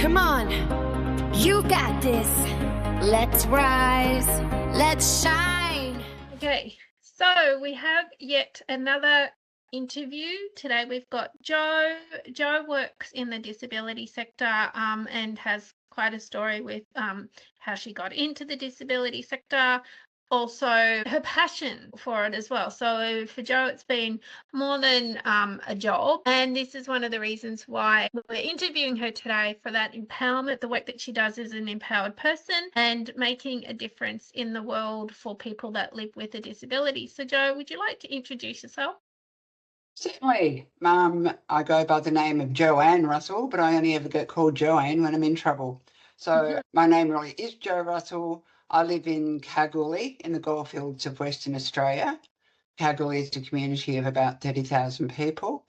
Come on, you got this. Let's rise, let's shine. Okay, so we have yet another interview. Today we've got Jo. Jo works in the disability sector and has quite a story with how she got into the disability sector, also her passion for it as well. So for Jo, it's been more than a job, and this is one of the reasons why we're interviewing her today, for that empowerment, the work that she does as an empowered person and making a difference in the world for people that live with a disability. So Jo, would you like to introduce yourself? Certainly. I go by the name of Joanne Russell, but I only ever get called Joanne when I'm in trouble. So my name really is Jo Russell. I live in Kalgoorlie in the goldfields of Western Australia. Kalgoorlie is a community of about 30,000 people.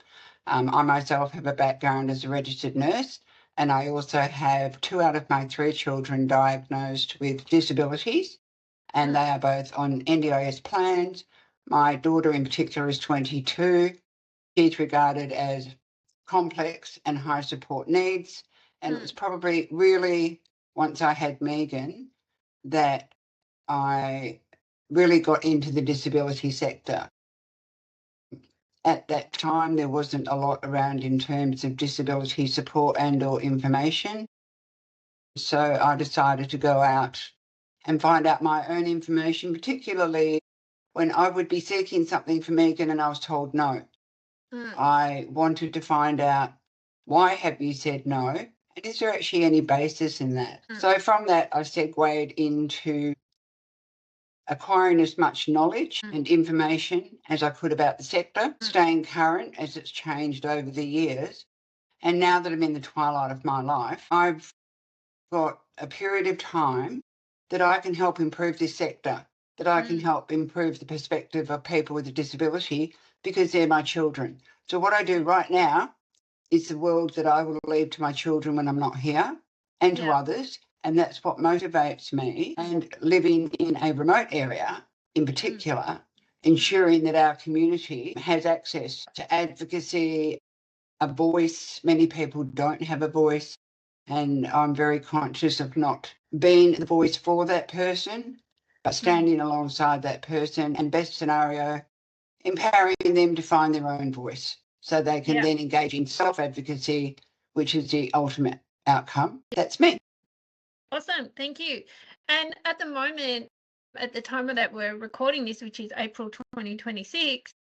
I myself have a background as a registered nurse, and I also have 2 out of my 3 children diagnosed with disabilities, and they are both on NDIS plans. My daughter in particular is 22. She's regarded as complex and high support needs. And it was probably really once I had Megan that I really got into the disability sector. At that time, there wasn't a lot around in terms of disability support and or information. So I decided to go out and find out my own information, particularly when I would be seeking something for Megan and I was told no. I wanted to find out, why have you said no? And is there actually any basis in that? So from that, I segued into acquiring as much knowledge and information as I could about the sector, staying current as it's changed over the years. And now that I'm in the twilight of my life, I've got a period of time that I can help improve this sector, that I can help improve the perspective of people with a disability, because they're my children. So what I do right now is the world that I will leave to my children when I'm not here, and to others, and that's what motivates me. And living in a remote area in particular, ensuring that our community has access to advocacy, a voice. Many people don't have a voice, and I'm very conscious of not being the voice for that person, but standing alongside that person, and best scenario, empowering them to find their own voice so they can then engage in self-advocacy, which is the ultimate outcome. That's me. Awesome. Thank you. And at the moment, at the time of that we're recording this, which is April 2026,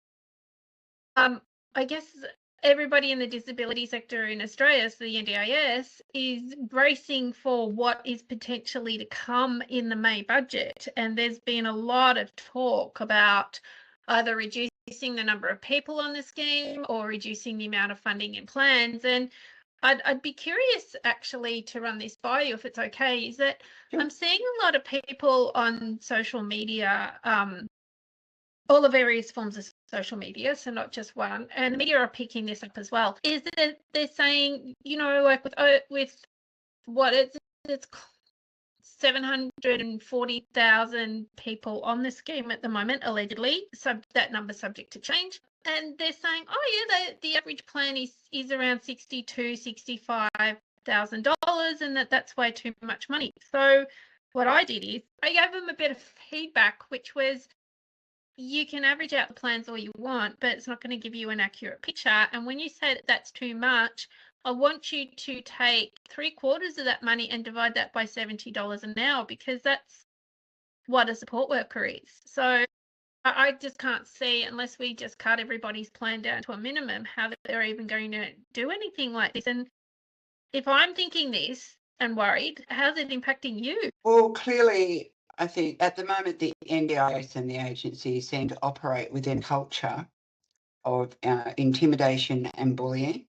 I guess everybody in the disability sector in Australia, so the NDIS, is bracing for what is potentially to come in the May budget. And there's been a lot of talk about either reducing the number of people on the scheme or reducing the amount of funding in plans. And I'd be curious actually to run this by you, if it's okay, is that I'm seeing a lot of people on social media, all the various forms of social media, so not just one, and the media are picking this up as well, is that they're saying, you know, like with what it's 740,000 people on the scheme at the moment, allegedly. So that number's subject to change. And they're saying, oh yeah, the average plan is around $65,000, and that's way too much money. So what I did is I gave them a bit of feedback, which was, you can average out the plans all you want, but it's not going to give you an accurate picture. And when you say that that's too much, I want you to take 3/4 of that money and divide that by $70 an hour, because that's what a support worker is. So I just can't see, unless we just cut everybody's plan down to a minimum, how they're even going to do anything like this. And if I'm thinking this and worried, how's it impacting you? Well, clearly, I think at the moment the NDIS and the agency seem to operate within a culture of intimidation and bullying.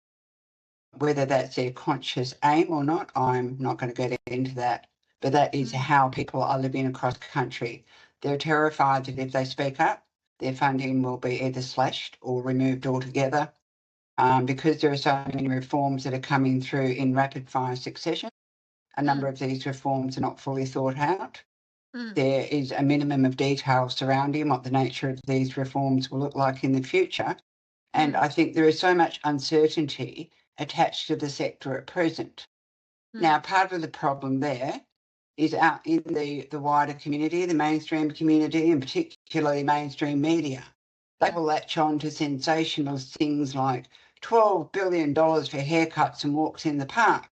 Whether that's their conscious aim or not, I'm not going to get into that. But that is how people are living across the country. They're terrified that if they speak up, their funding will be either slashed or removed altogether, because there are so many reforms that are coming through in rapid fire succession. A number of these reforms are not fully thought out. There is a minimum of detail surrounding what the nature of these reforms will look like in the future. And I think there is so much uncertainty attached to the sector at present Now, part of the problem there is out in the wider community, the mainstream community, and particularly mainstream media. They will latch on to sensational things like $12 billion for haircuts and walks in the park.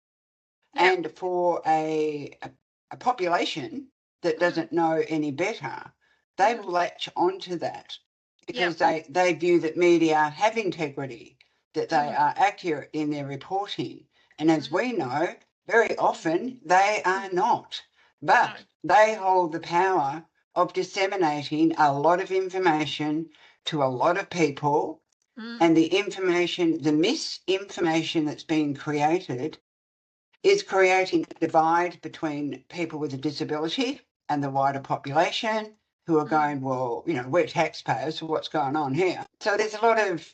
Yeah. And for a population that doesn't know any better, they will latch onto that because they view that media have integrity, that they are accurate in their reporting. And as we know, very often they are not. But they hold the power of disseminating a lot of information to a lot of people. And the information, the misinformation that's being created is creating a divide between people with a disability and the wider population who are going, well, you know, we're taxpayers, so what's going on here? So there's a lot of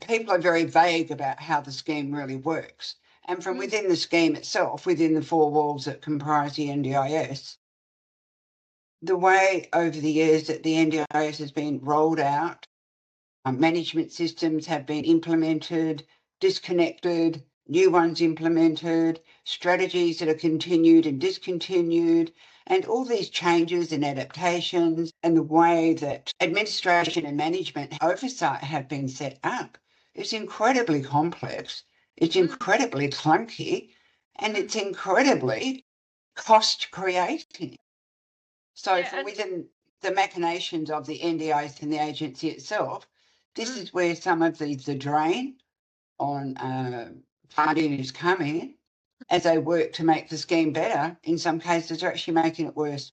people are very vague about how the scheme really works. And from within the scheme itself, within the four walls that comprise the NDIS, the way over the years that the NDIS has been rolled out, management systems have been implemented, disconnected, new ones implemented, strategies that are continued and discontinued, and all these changes and adaptations and the way that administration and management oversight have been set up. It's incredibly complex, it's incredibly clunky, and it's incredibly cost creating. So from within the machinations of the NDIS and the agency itself, this is where some of the drain on funding is coming as they work to make the scheme better. In some cases, they're actually making it worse.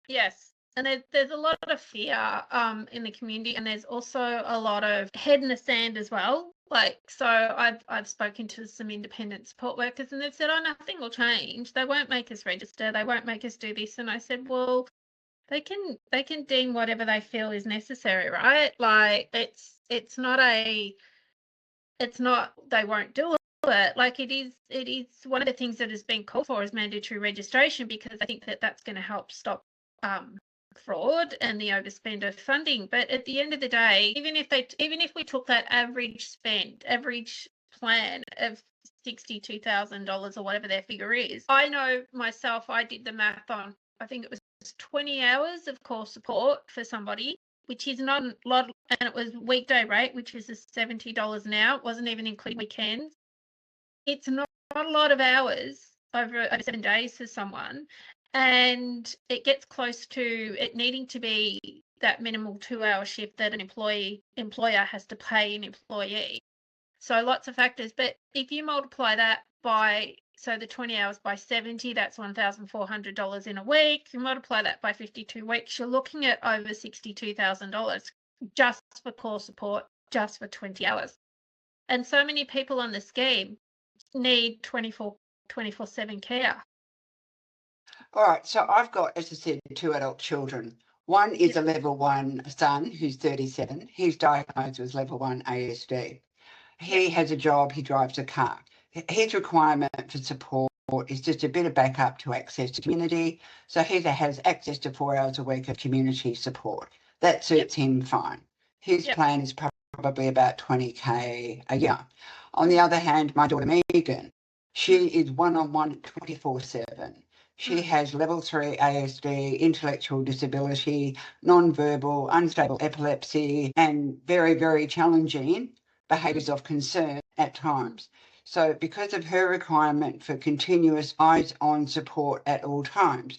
Yes. And there's a lot of fear in the community, and there's also a lot of head in the sand as well. Like, so I've spoken to some independent support workers, and they've said, oh, nothing will change. They won't make us register. They won't make us do this. And I said, well, they can deem whatever they feel is necessary, right? Like, it's not they won't do it. Like, it is one of the things that has been called for is mandatory registration, because I think that that's going to help stop fraud and the overspend of funding. But at the end of the day, even if we took that average plan of $62,000 or whatever their figure is, I know myself, I did the math on, I think it was 20 hours of core support for somebody, which is not a lot, and it was weekday rate, which is $70 an hour. It wasn't even including weekends. It's not a lot of hours over 7 days for someone, and it gets close to it needing to be that minimal 2-hour shift that an employer has to pay an employee. So lots of factors, but if you multiply that by, so the 20 hours by 70, that's $1,400 in a week. You multiply that by 52 weeks, you're looking at over $62,000 just for core support, just for 20 hours. And so many people on the scheme need 24/7 care. All right, so I've got, as I said, 2 adult children. One is a level 1 son who's 37. He's diagnosed with level 1 ASD. He has a job, he drives a car. His requirement for support is just a bit of backup to access to community. So he has access to 4 hours a week of community support. That suits him fine. His plan is probably about $20K a year. On the other hand, my daughter Megan, she is one-on-one 24/7. She has level 3 ASD, intellectual disability, non-verbal, unstable epilepsy, and very, very challenging behaviours of concern at times. So because of her requirement for continuous eyes-on support at all times,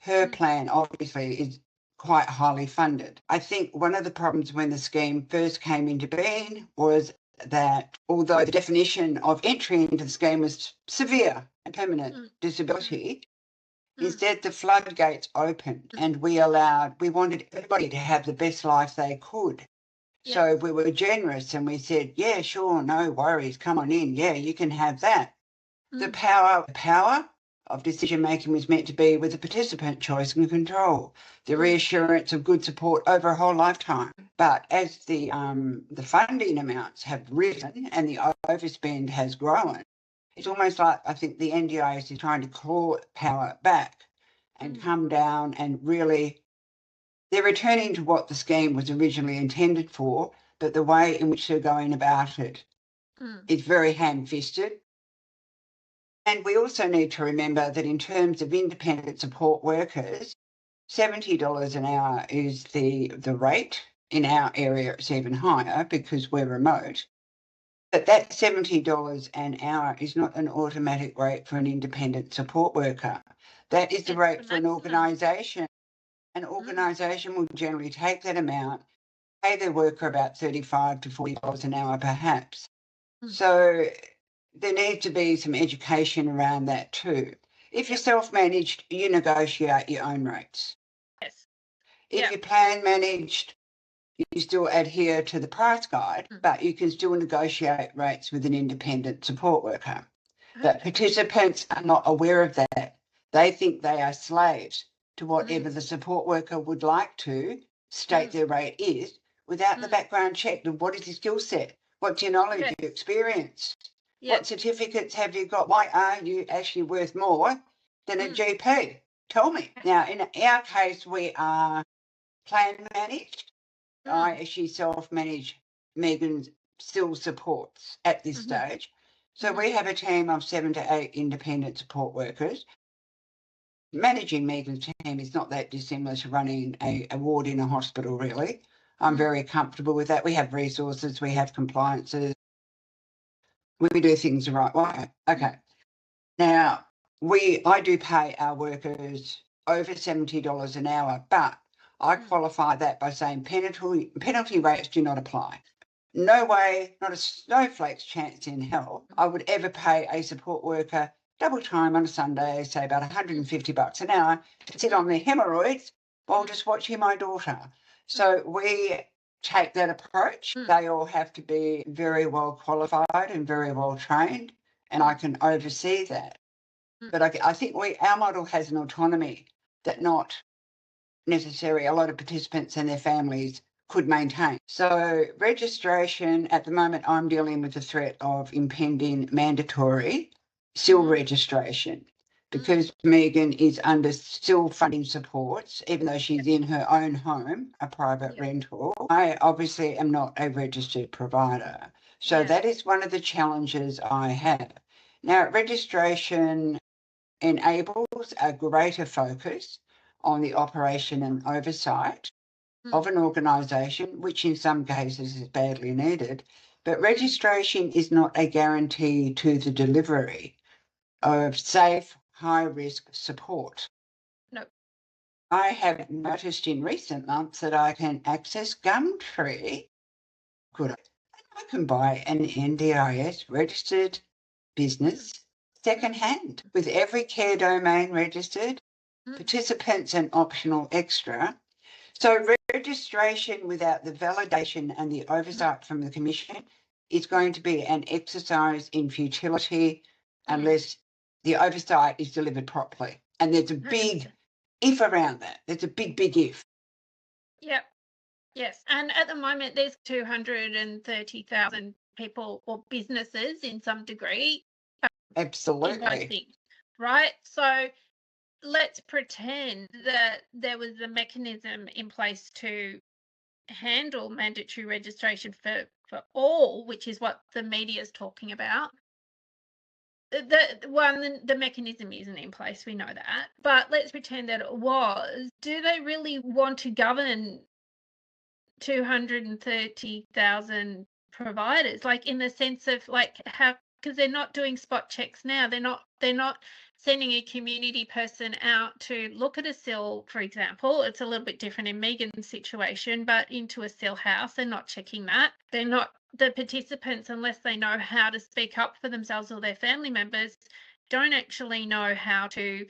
her plan obviously is quite highly funded. I think one of the problems when the scheme first came into being was that although the definition of entry into the scheme was severe and permanent disability, instead the floodgates opened and we wanted everybody to have the best life they could. So we were generous and we said, yeah, sure, no worries, come on in. Yeah, you can have that. The power of decision making was meant to be with the participant choice and control, the reassurance of good support over a whole lifetime. But as the funding amounts have risen and the overspend has grown, it's almost like I think the NDIS is trying to claw power back and come down and really, they're returning to what the scheme was originally intended for, but the way in which they're going about it is very ham-fisted. And we also need to remember that in terms of independent support workers, $70 an hour is the rate. In our area, it's even higher because we're remote. But that $70 an hour is not an automatic rate for an independent support worker. That is the rate for an organisation. An organisation will generally take that amount, pay their worker about $35 to $40 an hour perhaps. So there needs to be some education around that too. If you're self-managed, you negotiate your own rates. Yes. If you're plan managed, you still adhere to the price guide, but you can still negotiate rates with an independent support worker. But participants are not aware of that. They think they are slaves to whatever the support worker would like to state their rate is without the background check of what is your skill set, what's your knowledge, your experience, what certificates have you got, why are you actually worth more than a GP? Tell me. Now, in our case, we are plan managed. I actually self-manage. Megan still supports at this stage. So we have a team of 7 to 8 independent support workers. Managing Megan's team is not that dissimilar to running a ward in a hospital, really. I'm very comfortable with that. We have resources, we have compliances. We do things the right way. Okay. Now, I do pay our workers over $70 an hour, but I qualify that by saying penalty rates do not apply. No way, not a snowflake's chance in hell, I would ever pay a support worker double time on a Sunday, say about $150 an hour, to sit on their hemorrhoids while just watching my daughter. So we take that approach. They all have to be very well qualified and very well trained, and I can oversee that. But I think our model has an autonomy that not necessarily a lot of participants and their families could maintain. So registration, at the moment, I'm dealing with the threat of impending mandatory SIL registration because Megan is under SIL funding supports, even though she's in her own home, a private rental. I obviously am not a registered provider. So that is one of the challenges I have. Now, registration enables a greater focus on the operation and oversight of an organisation, which in some cases is badly needed, but registration is not a guarantee to the delivery of safe, high-risk support. No. I have noticed in recent months that I can access Gumtree. Good. I can buy an NDIS registered business second-hand with every care domain registered, participants and optional extra. So registration without the validation and the oversight from the Commission is going to be an exercise in futility unless the oversight is delivered properly. And there's a big if around that. There's a big, big if. Yep. Yes. And at the moment, there's 230,000 people or businesses in some degree. Absolutely. Right? So let's pretend that there was a mechanism in place to handle mandatory registration for all, which is what the media is talking about. The mechanism isn't in place, we know that, but let's pretend that it was. Do they really want to govern 230,000 providers, like in the sense of like how, because they're not doing spot checks now, they're not sending a community person out to look at a SIL, for example. It's a little bit different in Megan's situation, but into a SIL house, they're not checking that. They're not, the participants, unless they know how to speak up for themselves or their family members, don't actually know how to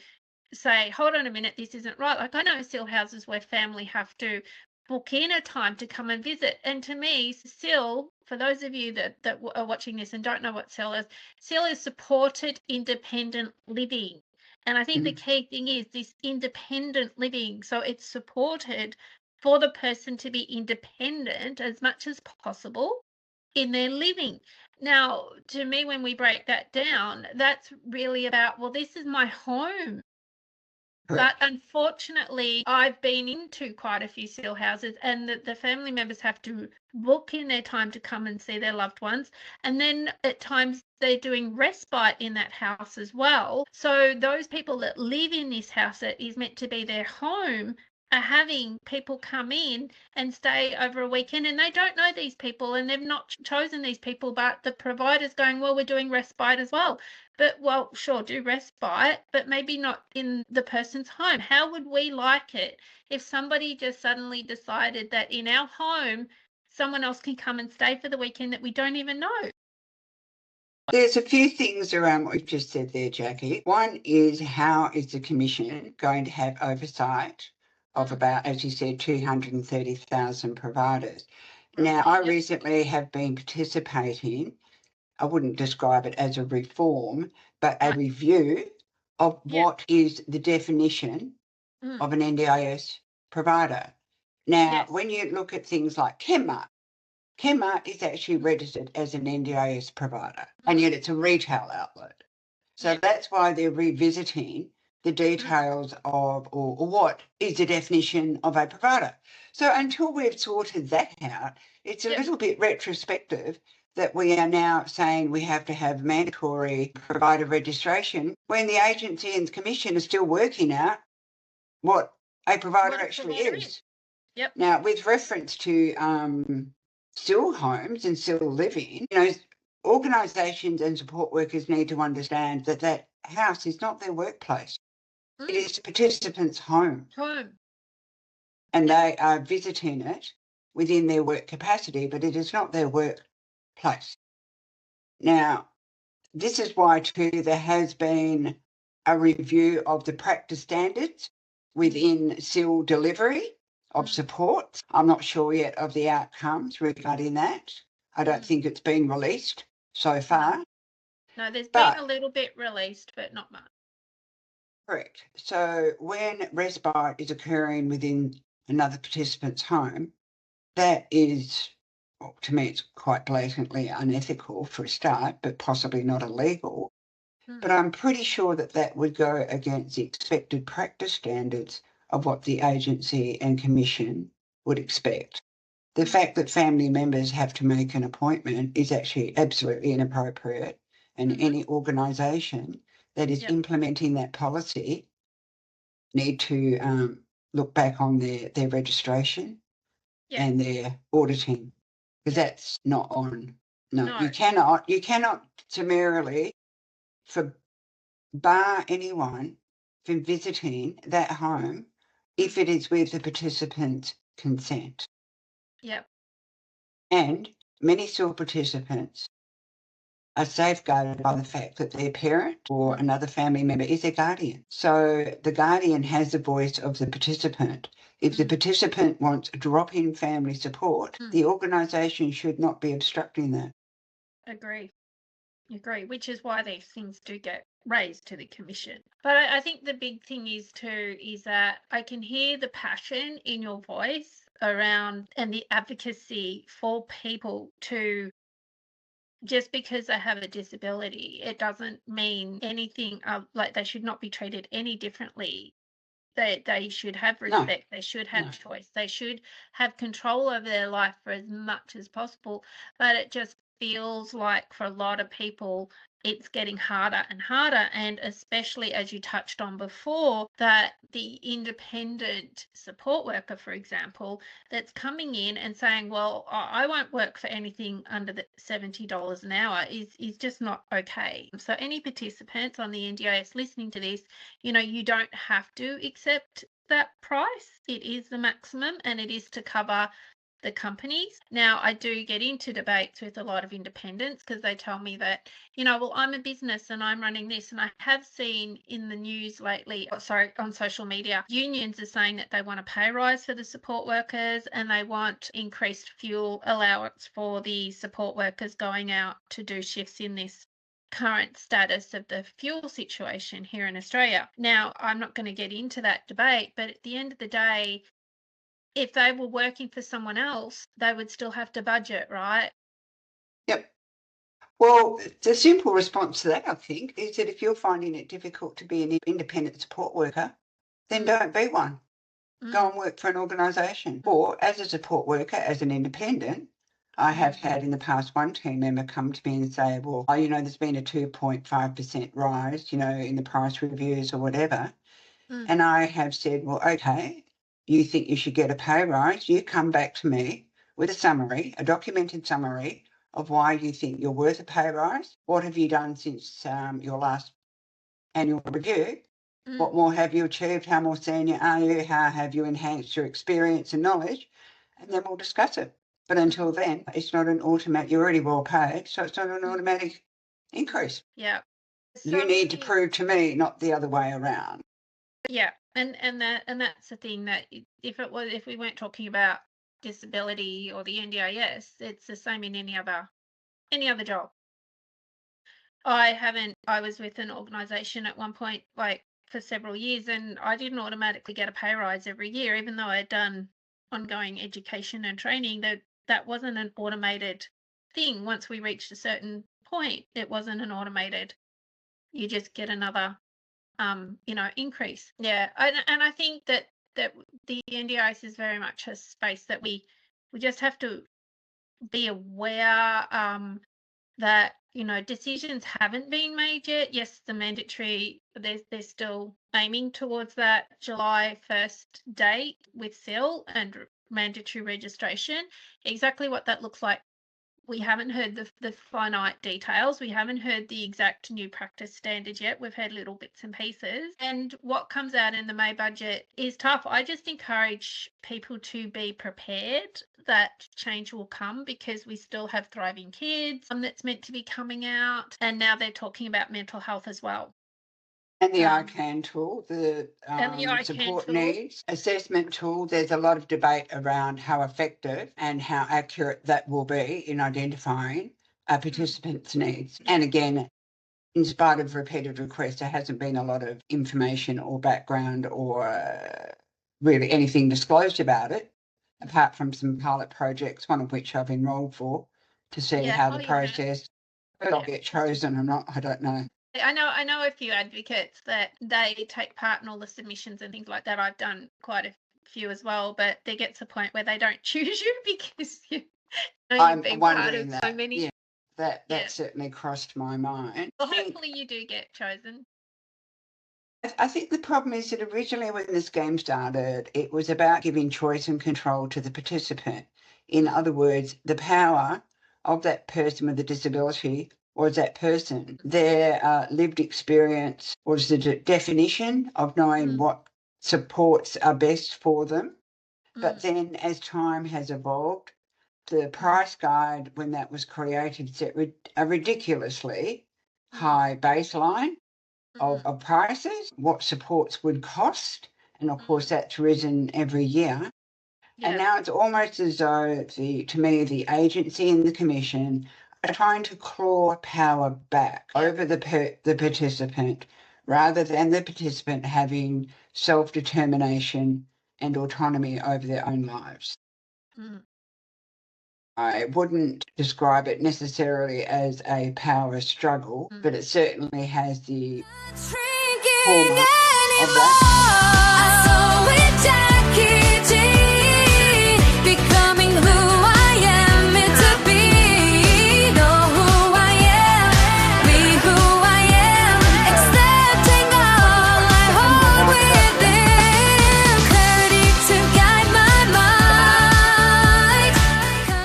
say, hold on a minute, this isn't right. Like I know SIL houses where family have to book in a time to come and visit. And to me, SIL, for those of you that are watching this and don't know what SIL is supported independent living. And I think the key thing is this independent living. So it's supported for the person to be independent as much as possible in their living. Now, to me, when we break that down, that's really about, well, this is my home. Correct. But unfortunately, I've been into quite a few SEAL houses, and the family members have to book in their time to come and see their loved ones. And then at times they're doing respite in that house as well. So those people that live in this house that is meant to be their home are having people come in and stay over a weekend, and they don't know these people and they've not chosen these people, but the provider's going, well, we're doing respite as well. But, well, sure, do respite, but maybe not in the person's home. How would we like it if somebody just suddenly decided that in our home, someone else can come and stay for the weekend that we don't even know? There's a few things around what you've just said there, Jackie. One is, how is the Commission going to have oversight of about, as you said, 230,000 providers? Now, I recently have been participating, I wouldn't describe it as a reform, but a review of what is the definition of an NDIS provider. Now, when you look at things like Chemmart is actually registered as an NDIS provider, and yet it's a retail outlet. So that's why they're revisiting the details of, or what is the definition of a provider. So until we've sorted that out, it's a little bit retrospective that we are now saying we have to have mandatory provider registration when the agency and the Commission are still working out what a provider actually is. Yep. Now, with reference to still homes and still living, organisations and support workers need to understand that that house is not their workplace. It is the participant's home. And they are visiting it within their work capacity, but it is not their workplace. Now, this is why too there has been a review of the practice standards within SIL delivery of support. I'm not sure yet of the outcomes regarding that. I don't think it's been released so far. No, there's been a little bit released, but not much. Correct. So when respite is occurring within another participant's home, that is, well, to me, it's quite blatantly unethical for a start, but possibly not illegal. But I'm pretty sure that that would go against the expected practice standards of what the agency and Commission would expect. The fact that family members have to make an appointment is actually absolutely inappropriate, and any organisation that is implementing that policy need to look back on their registration and their auditing, because that's not on. No, you cannot summarily bar anyone from visiting that home if it is with the participant's consent. Yep. And many SIL participants are safeguarded by the fact that their parent or another family member is their guardian. So the guardian has the voice of the participant. If the participant wants drop-in family support, the organisation should not be obstructing that. Agree, which is why these things do get raised to the Commission. But I think the big thing is that I can hear the passion in your voice around and the advocacy for people to, just because they have a disability, it doesn't mean anything like they should not be treated any differently. They should have respect. They should have choice. They should have control over their life for as much as possible. But it just feels like for a lot of people, it's getting harder and harder. And especially as you touched on before, that the independent support worker, for example, that's coming in and saying, well, I won't work for anything under the $70 an hour is just not okay. So any participants on the NDIS listening to this, you don't have to accept that price. It is the maximum, and it is to cover the companies. Now, I do get into debates with a lot of independents because they tell me that, well, I'm a business and I'm running this. And I have seen in the news lately, on social media, unions are saying that they want a pay rise for the support workers and they want increased fuel allowance for the support workers going out to do shifts in this current status of the fuel situation here in Australia. Now, I'm not going to get into that debate, but at the end of the day, if they were working for someone else, they would still have to budget, right? Yep. Well, the simple response to that, I think, is that if you're finding it difficult to be an independent support worker, then don't be one. Go and work for an organisation. Or as a support worker, as an independent, I have had in the past one team member come to me and say, well, there's been a 2.5% rise, in the price reviews or whatever. And I have said, well, okay, you think you should get a pay rise. You come back to me with a summary, a documented summary of why you think you're worth a pay rise. What have you done since your last annual review? What more have you achieved? How more senior are you? How have you enhanced your experience and knowledge? And then we'll discuss it. But until then, it's not an automatic. You're already well paid, so it's not an automatic increase. Yeah. You need to prove to me, not the other way around. Yeah, and that's the thing, that if we weren't talking about disability or the NDIS, it's the same in any other job. I was with an organisation at one point, like for several years, and I didn't automatically get a pay rise every year, even though I'd done ongoing education and training. That wasn't an automated thing. Once we reached a certain point, it wasn't an automated. You just get another increase. Yeah, and I think that the NDIS is very much a space that we just have to be aware that decisions haven't been made yet. Yes, the mandatory, they're still aiming towards that July 1st date with SIL and mandatory registration. Exactly what that looks like, we haven't heard the finite details. We haven't heard the exact new practice standards yet. We've heard little bits and pieces. And what comes out in the May budget is tough. I just encourage people to be prepared that change will come, because we still have Thriving Kids that's meant to be coming out. And now they're talking about mental health as well. And the ICAN tool, the support needs assessment tool, there's a lot of debate around how effective and how accurate that will be in identifying a participant's needs. And again, in spite of repeated requests, there hasn't been a lot of information or background or really anything disclosed about it, apart from some pilot projects, one of which I've enrolled for, to see how the process, but I'll get chosen or not, I don't know. I know a few advocates that they take part in all the submissions and things like that. I've done quite a few as well, but there gets a point where they don't choose you because you've been part of so many. Yeah, that certainly crossed my mind. Well, hopefully you do get chosen. I think the problem is that originally when the scheme started, it was about giving choice and control to the participant. In other words, the power of that person with a disability was that person, their lived experience was the definition of knowing what supports are best for them. But then as time has evolved, the price guide, when that was created, set a ridiculously high baseline of prices, what supports would cost. And of course, that's risen every year. Yeah. And now it's almost as though, to me, the agency and the commission are trying to claw power back over the participant, rather than the participant having self-determination and autonomy over their own lives. I wouldn't describe it necessarily as a power struggle, but it certainly has the hallmark of that. Becoming who I am, meant to be. Know who I am, be who I am. Accepting all I hold within. Clarity to guide my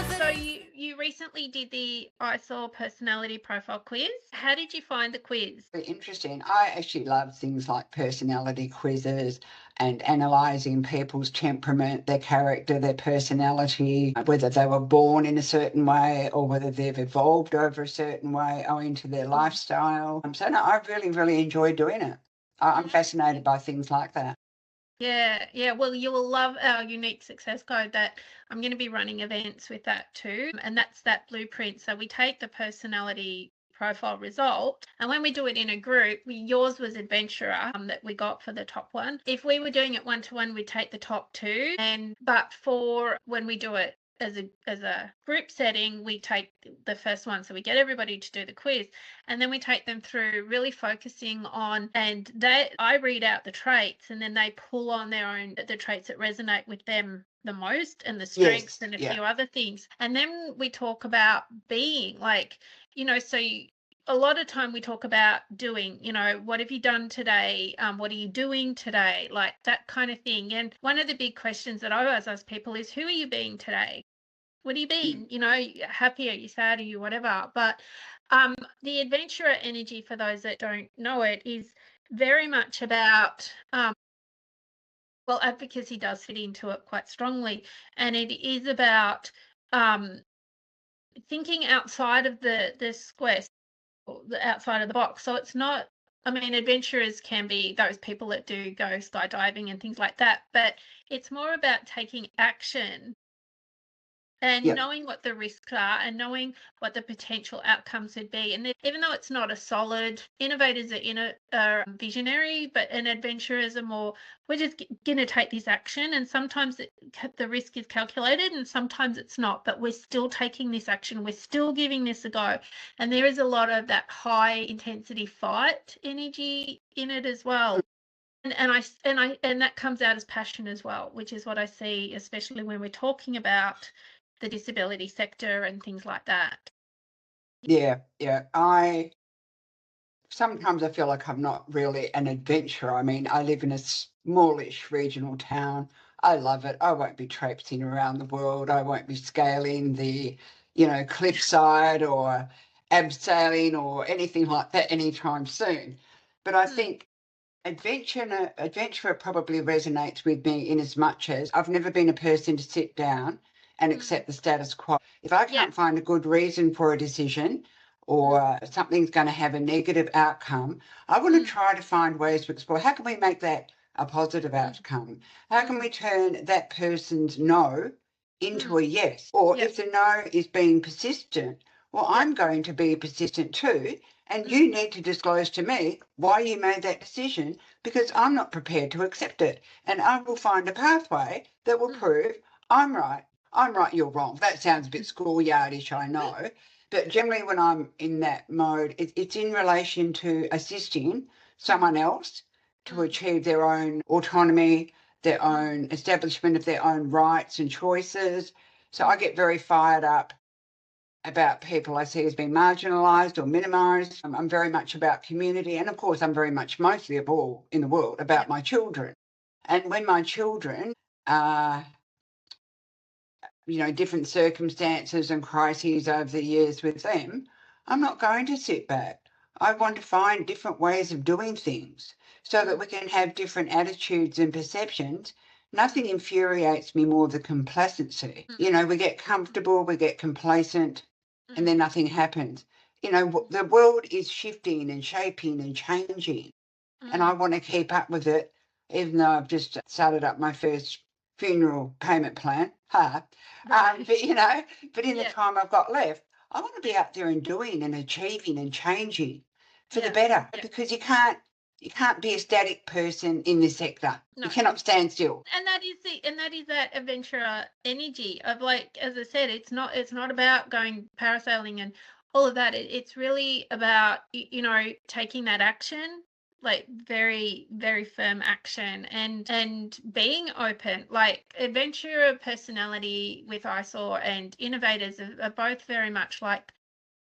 mind. So you recently did the ISOARe personality profile quiz. How did you find the quiz? Very interesting. I actually love things like personality quizzes and analysing people's temperament, their character, their personality, whether they were born in a certain way or whether they've evolved over a certain way owing to their lifestyle. So no, I really, really enjoy doing it. I'm fascinated by things like that. Yeah. Well, you will love our unique success code that I'm going to be running events with that too. And that's that blueprint. So we take the personality profile result, and when we do it in a group, yours was adventurer that we got for the top one. If we were doing it one-to-one, we'd take the top two, but for when we do it as a group setting, we take the first one. So we get everybody to do the quiz, and then we take them through really focusing on, and I read out the traits, and then they pull on the traits that resonate with them the most, and the strengths, and a few other things. And then we talk about being, like, so a lot of time we talk about doing, what have you done today? What are you doing today? Like that kind of thing. And one of the big questions that I always ask people is, who are you being today? What are you being? Happy? Are you sad? Are you whatever? But the adventurer energy, for those that don't know it, is very much about, well, advocacy does fit into it quite strongly. And it is about thinking outside of the square, outside of the box. So it's not, I mean, adventurers can be those people that do go skydiving and things like that, but it's more about taking action and knowing what the risks are and knowing what the potential outcomes would be. And even though it's not a solid, innovators are visionary, but an adventurers are more, we're just going to take this action. And sometimes the risk is calculated and sometimes it's not, but we're still taking this action. We're still giving this a go. And there is a lot of that high intensity fight energy in it as well. And that comes out as passion as well, which is what I see, especially when we're talking about the disability sector and things like that. Yeah. Sometimes I feel like I'm not really an adventurer. I mean, I live in a smallish regional town. I love it. I won't be traipsing around the world. I won't be scaling the, cliffside or abseiling or anything like that anytime soon. But I think adventurer probably resonates with me in as much as I've never been a person to sit down and accept the status quo. If I can't find a good reason for a decision or something's going to have a negative outcome, I want to try to find ways to explore how can we make that a positive outcome? How can we turn that person's no into a yes? Or if the no is being persistent, well, I'm going to be persistent too. And you need to disclose to me why you made that decision, because I'm not prepared to accept it. And I will find a pathway that will prove I'm right, you're wrong. That sounds a bit schoolyardish, I know. But generally when I'm in that mode, it's in relation to assisting someone else to achieve their own autonomy, their own establishment of their own rights and choices. So I get very fired up about people I see as being marginalised or minimised. I'm very much about community. And of course, I'm very much, mostly of all in the world, about my children. And when my children are, different circumstances and crises over the years with them, I'm not going to sit back. I want to find different ways of doing things so that we can have different attitudes and perceptions. Nothing infuriates me more than complacency. We get comfortable, we get complacent, and then nothing happens. The world is shifting and shaping and changing, and I want to keep up with it, even though I've just started up my first funeral payment plan. But in the time I've got left, I want to be out there and doing and achieving and changing for the better, because you can't be a static person in this sector. You cannot stand still. And that is that adventurer energy of, like, as I said, it's not about going parasailing and all of that. It's really about, taking that action, like very, very firm action, and being open. Like, adventurer personality with ISOARe and innovators are both very much like,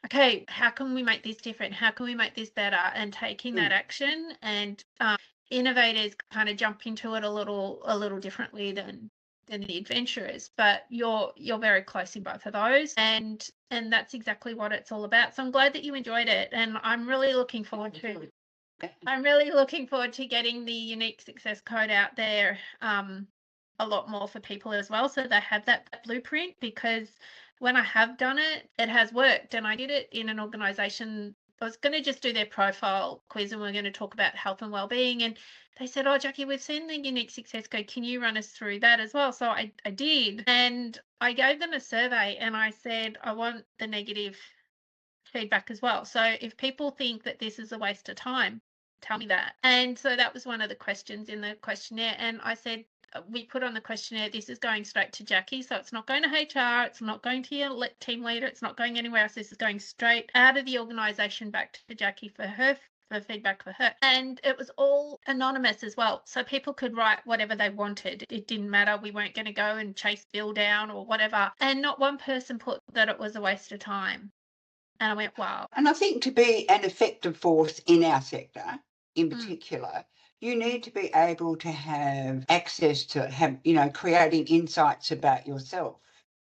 okay, how can we make this different? How can we make this better? And taking that action, and innovators kind of jump into it a little differently than the adventurers. But you're very close in both of those, and that's exactly what it's all about. So I'm glad that you enjoyed it, and I'm really looking forward to getting the unique success code out there a lot more for people as well, so they have that blueprint. Because when I have done it, it has worked. And I did it in an organisation. I was going to just do their profile quiz, and we're going to talk about health and wellbeing. And they said, "Oh, Jackie, we've seen the unique success code. Can you run us through that as well?" So I did. And I gave them a survey, and I said, I want the negative feedback as well. So if people think that this is a waste of time, tell me that. And so that was one of the questions in the questionnaire. And I said, we put on the questionnaire, this is going straight to Jackie. So it's not going to HR, it's not going to your team leader, it's not going anywhere else. This is going straight out of the organisation back to Jackie for feedback for her. And it was all anonymous as well. So people could write whatever they wanted. It didn't matter. We weren't going to go and chase Bill down or whatever. And not one person put that it was a waste of time. And I went, wow. And I think to be an effective force in our sector in particular, you need to be able to have access to creating insights about yourself.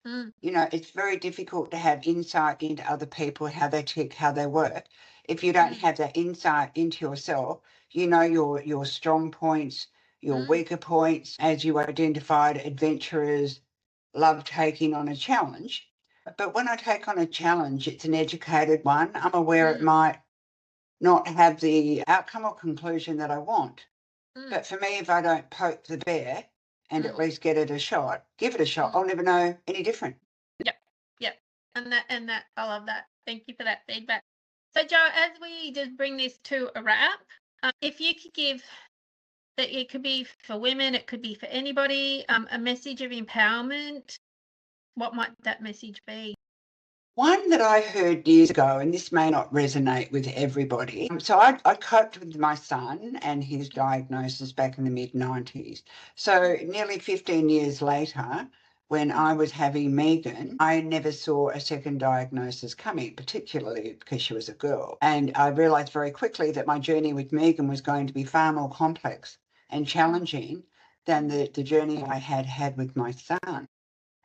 It's very difficult to have insight into other people, how they tick, how they work. If you don't have that insight into yourself, your strong points, your weaker points, as you identified, adventurers love taking on a challenge. But when I take on a challenge, it's an educated one. I'm aware it might not have the outcome or conclusion that I want. But for me, if I don't poke the bear and at least give it a shot, I'll never know any different. Yep. And that I love that. Thank you for that feedback. So Jo, as we just bring this to a wrap, if you could give, that it could be for women, it could be for anybody, a message of empowerment, what might that message be? One that I heard years ago, and this may not resonate with everybody. So I coped with my son and his diagnosis back in the mid-90s. So nearly 15 years later, when I was having Megan, I never saw a second diagnosis coming, particularly because she was a girl. And I realised very quickly that my journey with Megan was going to be far more complex and challenging than the journey I had with my son.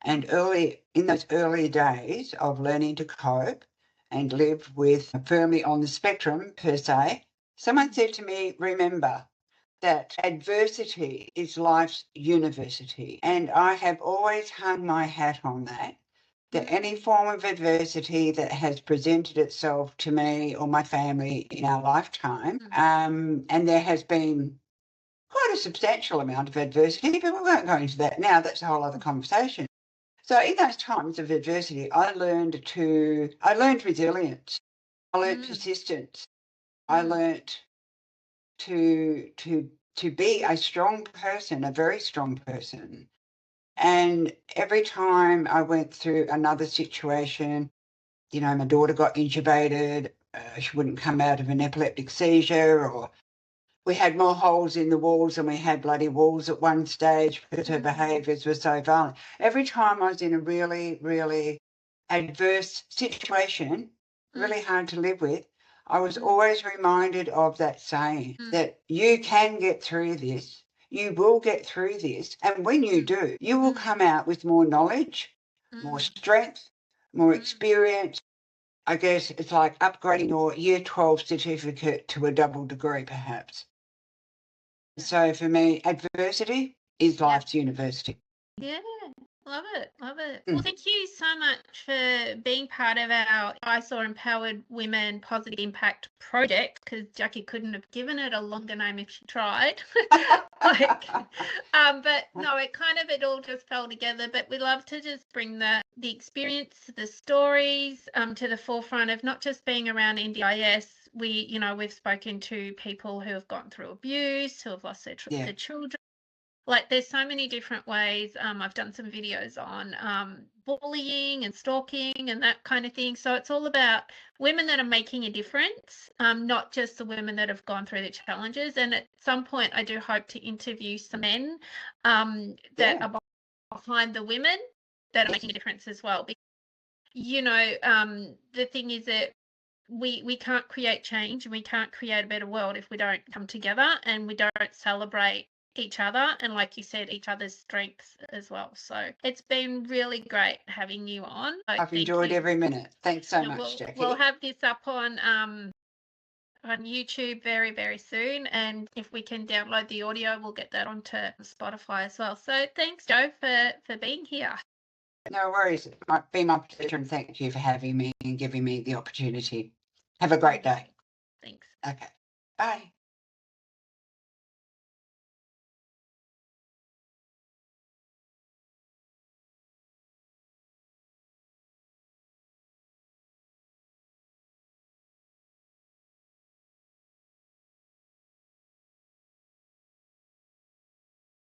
And in those early days of learning to cope and live with firmly on the spectrum per se, someone said to me, remember that adversity is life's university. And I have always hung my hat on that any form of adversity that has presented itself to me or my family in our lifetime, and there has been quite a substantial amount of adversity, but we won't go into that now. That's a whole other conversation. So in those times of adversity, I learned resilience. I learned persistence. I learned to be a strong person, a very strong person. And every time I went through another situation, my daughter got intubated, she wouldn't come out of an epileptic seizure, or we had more holes in the walls than we had bloody walls at one stage because her behaviours were so violent. Every time I was in a really, really adverse situation, really hard to live with, I was always reminded of that saying that you can get through this, you will get through this, and when you do, you will come out with more knowledge, more strength, more experience. I guess it's like upgrading your Year 12 certificate to a double degree, perhaps. So for me, adversity is life's university. Yeah, love it. Well, thank you so much for being part of our ISOARe Empowered Women Positive Impact project, because Jackie couldn't have given it a longer name if she tried. But no, it all just fell together. But we love to just bring the experience, the stories to the forefront of not just being around NDIS. We've spoken to people who have gone through abuse, who have lost their children. Like, there's so many different ways. I've done some videos on bullying and stalking and that kind of thing. So it's all about women that are making a difference, not just the women that have gone through the challenges. And at some point, I do hope to interview some men that are behind the women that are making a difference as well. Because, the thing is that we can't create change and we can't create a better world if we don't come together and we don't celebrate each other and, like you said, each other's strengths as well. So it's been really great having you on. I've enjoyed every minute. Thanks so much, Jackie. We'll have this up on YouTube very, very soon, and if we can download the audio, we'll get that onto Spotify as well. So thanks, Jo, for being here. No worries. It might be my pleasure, and thank you for having me and giving me the opportunity. Have a great day. Thanks. Okay. Bye.